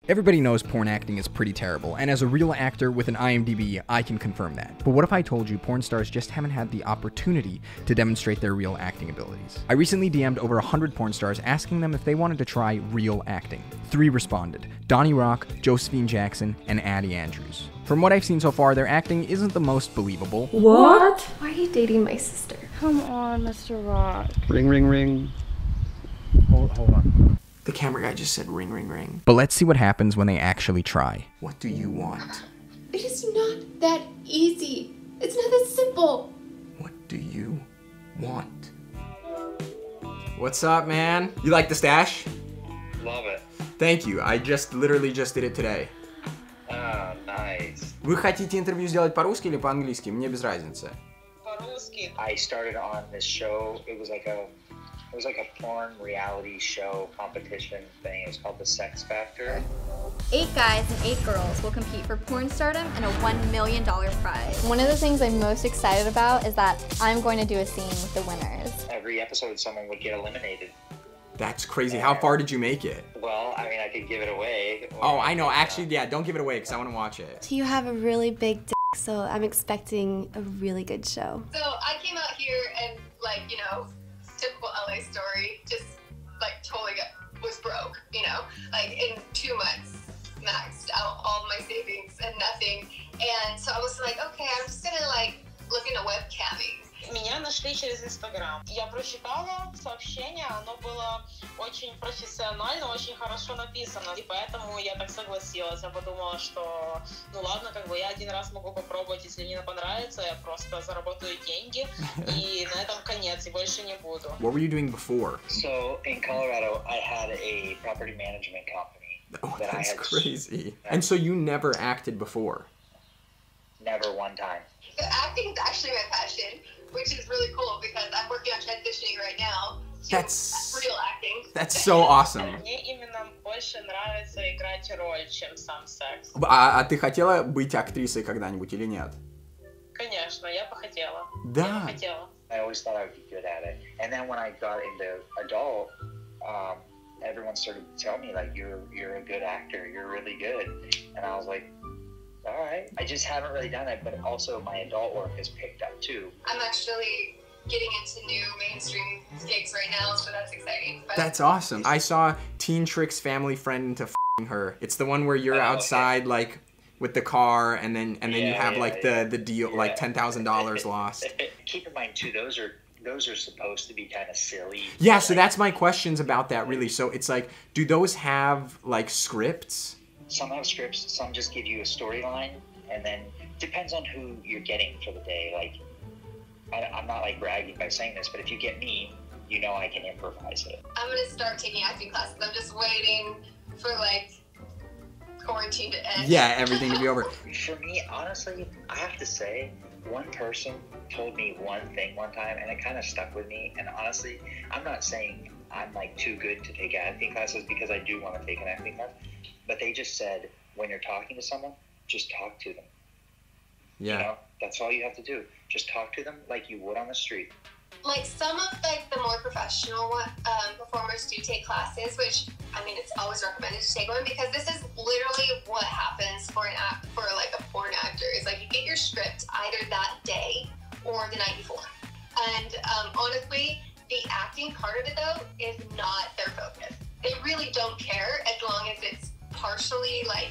Everybody knows porn acting is pretty terrible, and as a real actor with an IMDb, I can confirm that. But what if I told you porn stars just haven't had the opportunity to demonstrate their real acting abilities? I recently DM'd over 100 porn stars asking them if they wanted to try real acting. 3 responded: Donnie Rock, Josephine Jackson, and Addie Andrews. From what I've seen so far, their acting isn't the most believable. What? Why are you dating my sister? Come on, Mr. Rock. Ring, ring, ring. Hold on. The camera guy just said ring, ring, ring. But let's see what happens when they actually try. What do you want? It is not that easy. It's not that simple. What do you want? What's up, man? You like the stash? Love it. Thank you. I literally just did it today. Ah, nice. Вы хотите интервью сделать по-русски или по-английски? Мне без разницы. По-русски. I started on this show. It was like a porn reality show competition thing. It was called The Sex Factor. 8 guys and 8 girls will compete for porn stardom and a $1 million prize. One of the things I'm most excited about is that I'm going to do a scene with the winners. Every episode, someone would get eliminated. That's crazy. How far did you make it? Well, I mean, I could give it away. Oh, I know. Actually, yeah, don't give it away because I want to watch it. You have a really big dick, so I'm expecting a really good show. So I came out here and, like, you know, typical LA story, just like totally was broke, you know, like in 2 months maxed out all my savings and nothing. And so I was like, okay, I'm just gonna like look into webcamming. Меня нашли через Инстаграм. Я прочитала сообщение, оно было очень профессионально, очень хорошо написано. И поэтому я так согласилась. Я подумала, что ну ладно, как бы я один раз могу попробовать, если мне понравится, я просто заработаю деньги. И на этом конец, и больше не буду. What were you doing before? So in Colorado, I had a property management company. Oh, that that's I had crazy. And so you never acted before? Never one time. Acting is actually my passion, which is really cool because I'm working on transitioning right now to That's real acting. That's so awesome. Мне именно больше нравится играть роль, чем сам секс. А ты хотела быть актрисой когда-нибудь или нет? Конечно, я бы хотела. Да. Я бы хотела. I always thought I would be good at it. And then when I got into adult, everyone started to tell me like, you're a good actor, you're really good. And I was like, all right. I just haven't really done it, but also my adult work has picked up too. I'm actually getting into new mainstream gigs right now, so that's exciting. But That's awesome. I saw Teen Trick's Family Friend into f***ing her. It's the one where you're outside like with the car and then you have like the deal like $10,000 lost. Keep in mind too, those are supposed to be kind of silly. Yeah, so that's my questions about that really. So it's like, do those have like scripts? Some have scripts, some just give you a storyline, and then depends on who you're getting for the day. Like, I'm not like bragging by saying this, but if you get me, you know I can improvise it. I'm gonna start taking acting classes. I'm just waiting for like quarantine to end. Yeah, everything to be over. For me, honestly, I have to say, one person told me one thing one time, and it kind of stuck with me. And honestly, I'm not saying I'm like too good to take acting classes because I do want to take an acting class. But they just said, when you're talking to someone, just talk to them. Yeah. You know, that's all you have to do. Just talk to them like you would on the street. Like some of like the more professional performers do take classes, which I mean it's always recommended to take one because this is literally what happens for like a porn actor. Is like you get your script either that day or the night before, and honestly, the acting part of it though is not their focus. They really don't care as long as it's partially like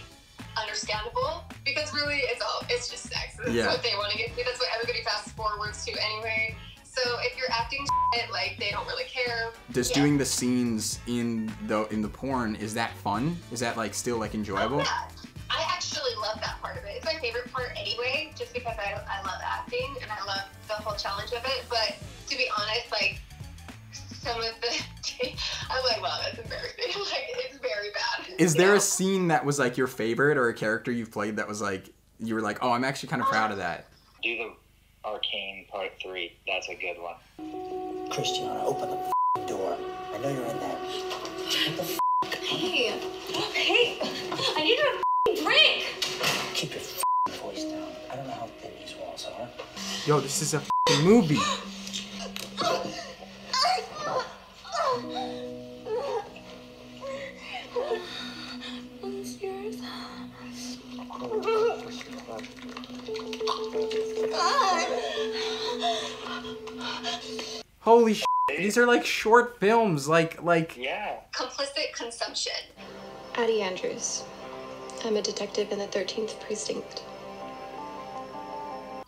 understandable because really it's just sex. That's what they want to get to. That's what everybody fast forwards to anyway. So if you're acting shit, like they don't really care. Does doing the scenes in the porn, is that fun? Is that like still like enjoyable? Oh, yeah. I actually love that part of it. It's my favorite part anyway, just because I love acting and I love the whole challenge of it. But to be honest, like some of the I'm like, wow, that's embarrassing. Like it's very bad. Is there a scene that was like your favorite or a character you've played that was like you were like, oh, I'm actually kind of proud of that? Do the Arcane Part 3. That's a good one. Christiana, open the door. I know you're in there. What the Hey, I need a drink. Keep your voice down. I don't know how thin these walls are. Yo, this is a movie. I'm scared. Holy shit. These are like short films, like. Yeah. Complicit consumption. Addie Andrews. I'm a detective in the 13th precinct.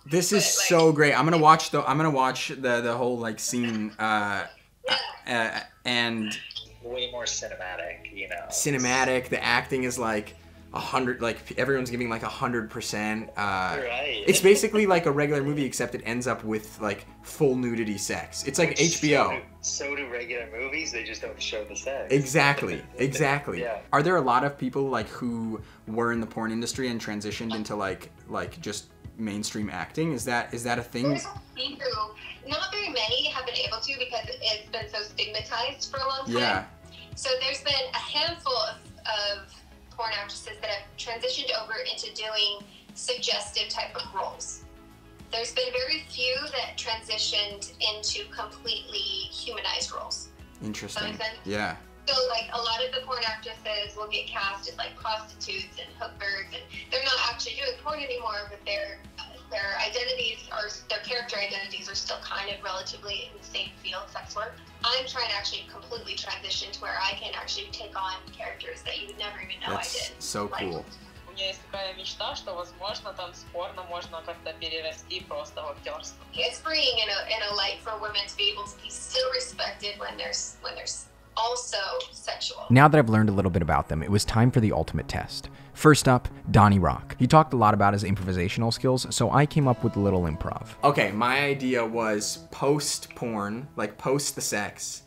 This is so great. I'm gonna watch the whole like scene and way more cinematic, you know. Cinematic. The acting is like 100. Like everyone's giving like 100%. Right. It's basically like a regular movie, except it ends up with like full nudity sex. It's like HBO. So do regular movies. They just don't show the sex. Exactly. Exactly. Yeah. Are there a lot of people like who were in the porn industry and transitioned into like just mainstream acting? Is that a thing? There's a few. Not very many have been able to because it's been so stigmatized for a long time. Yeah. So there's been a handful of porn actresses that have transitioned over into doing suggestive type of roles. There's been very few that transitioned into completely humanized roles. Interesting. Does that make sense? Yeah. So like a lot of the porn actresses will get cast as like prostitutes and hookers, and they're not actually doing porn anymore, but their identities or their character identities are still kind of relatively in the same field, sex work. I'm trying to actually completely transition to where I can actually take on characters that you would never even know I did. That's so cool. У меня есть такая мечта, что, возможно, там спорно можно как-то перерасти просто в актерство. It's freeing in a light for women to be able to be still respected when there's also sexual. Now that I've learned a little bit about them, it was time for the ultimate test. First up, Donnie Rock. He talked a lot about his improvisational skills, so I came up with a little improv. Okay, my idea was post-porn, like post the sex.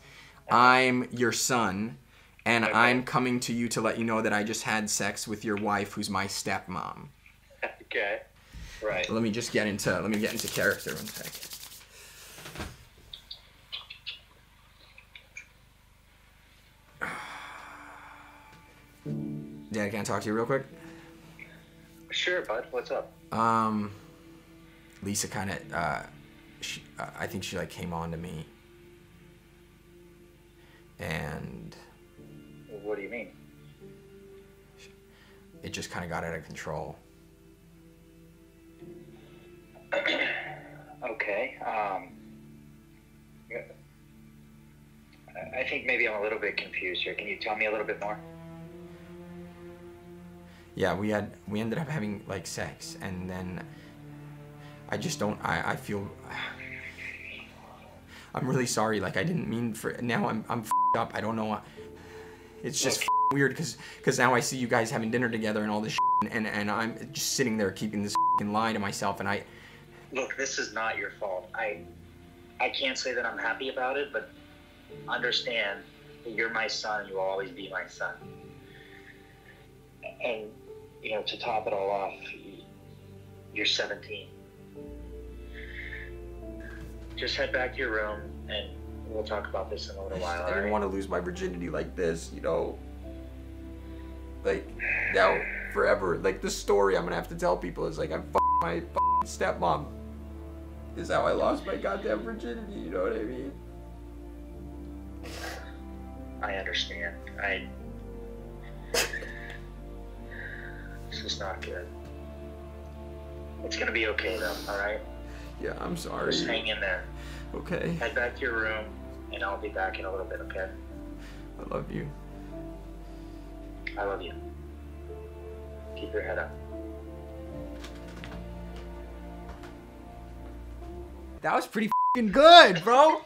I'm your son, and I'm coming to you to let you know that I just had sex with your wife, who's my stepmom. Okay. Right. Let me get into character one sec. Dad, can I talk to you real quick? Sure, bud. What's up? Lisa kind of, I think she like came on to me. And... What do you mean? It just kind of got out of control. Okay. I think maybe I'm a little bit confused here. Can you tell me a little bit more? Yeah, we ended up having like sex, and then I just don't, I feel, I'm really sorry, like I didn't mean for, now I'm f***ed up, I don't know what, it's just weird because now I see you guys having dinner together and all this and I'm just sitting there keeping this lie to myself, and I... Look, this is not your fault. I can't say that I'm happy about it, but understand that you're my son, you will always be my son. And, you know, to top it all off, you're 17. Just head back to your room, and we'll talk about this in a little while. I didn't want to lose my virginity like this, you know? Like, now, forever. Like, the story I'm going to have to tell people is like, I f***ed my stepmom. Is how I lost my goddamn virginity, you know what I mean? I understand. This is not good. It's gonna be okay though, alright? Yeah, I'm sorry. Just hang in there. Okay. Head back to your room, and I'll be back in a little bit, okay? I love you. I love you. Keep your head up. That was pretty f***ing good, bro!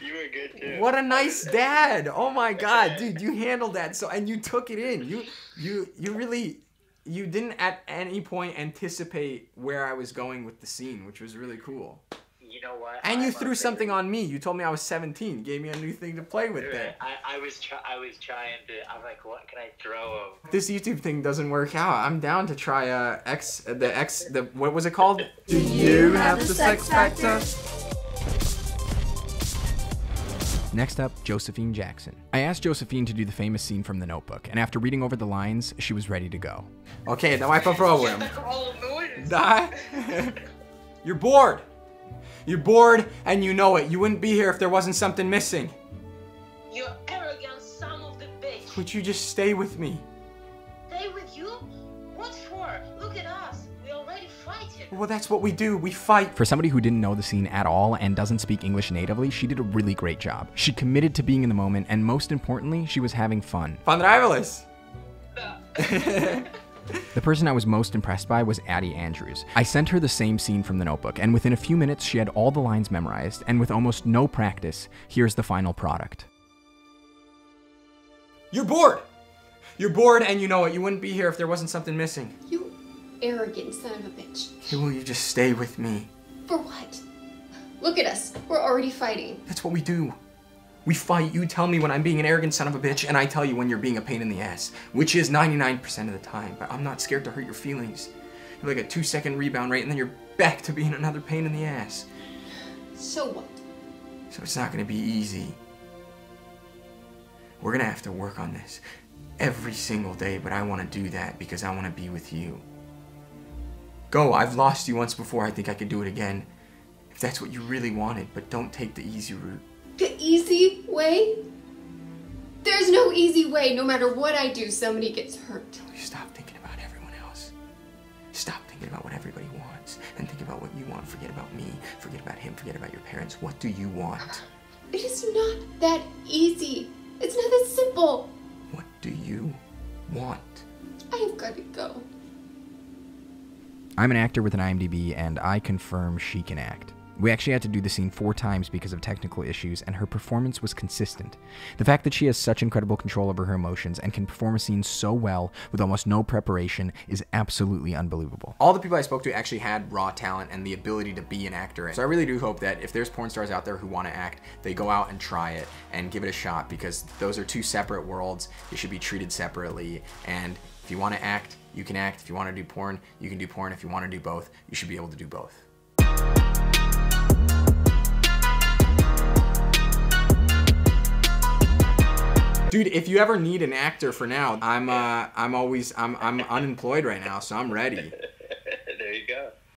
You were good too. What a nice dad! Oh my god, dude, you handled that so, and you took it in. You really, you didn't at any point anticipate where I was going with the scene, which was really cool. You know what? And you threw something on me. You told me I was 17. Gave me a new thing to play with then. I was trying to. I'm like, what can I throw him? This YouTube thing doesn't work out. I'm down to try what was it called? Do you have the sex factor? Next up, Josephine Jackson. I asked Josephine to do the famous scene from The Notebook, and after reading over the lines, she was ready to go. Okay, давай попробуем. Да? You're bored. You're bored, and you know it. You wouldn't be here if there wasn't something missing. You arrogant son of the bitch. Would you just stay with me? Stay with you? What for? over. Look at us. We already fighting. Well, that's what we do. We fight. For somebody who didn't know the scene at all and doesn't speak English natively, she did a really great job. She committed to being in the moment, and most importantly, she was having fun. Pondravelis. The person I was most impressed by was Addie Andrews. I sent her the same scene from The Notebook, and within a few minutes, she had all the lines memorized, and with almost no practice, here's the final product. You're bored! You're bored, and you know it. You wouldn't be here if there wasn't something missing. You arrogant son of a bitch. Hey, will you just stay with me? For what? Look at us. We're already fighting. That's what we do. We fight. You tell me when I'm being an arrogant son of a bitch, and I tell you when you're being a pain in the ass, which is 99% of the time. But I'm not scared to hurt your feelings. You're like a 2-second rebound rate, and then you're back to being another pain in the ass. So what? So it's not gonna be easy. We're gonna have to work on this every single day, but I wanna do that because I wanna be with you. Go, I've lost you once before, I think I could do it again. If that's what you really wanted, but don't take the easy route. The easy way? There's no easy way. No matter what I do, somebody gets hurt. Will you stop thinking about everyone else? Stop thinking about what everybody wants and think about what you want. Forget about me, forget about him, forget about your parents. What do you want? It is not that easy. It's not that simple. What do you want? I have got to go. I'm an actor with an IMDb, and I confirm she can act. We actually had to do the scene 4 times because of technical issues, and her performance was consistent. The fact that she has such incredible control over her emotions and can perform a scene so well with almost no preparation is absolutely unbelievable. All the people I spoke to actually had raw talent and the ability to be an actor. So I really do hope that if there's porn stars out there who want to act, they go out and try it and give it a shot, because those are 2 separate worlds. They should be treated separately, and if you want to act, you can act. If you want to do porn, you can do porn. If you want to do both, you should be able to do both. Dude, if you ever need an actor for now, I'm unemployed right now, so I'm ready.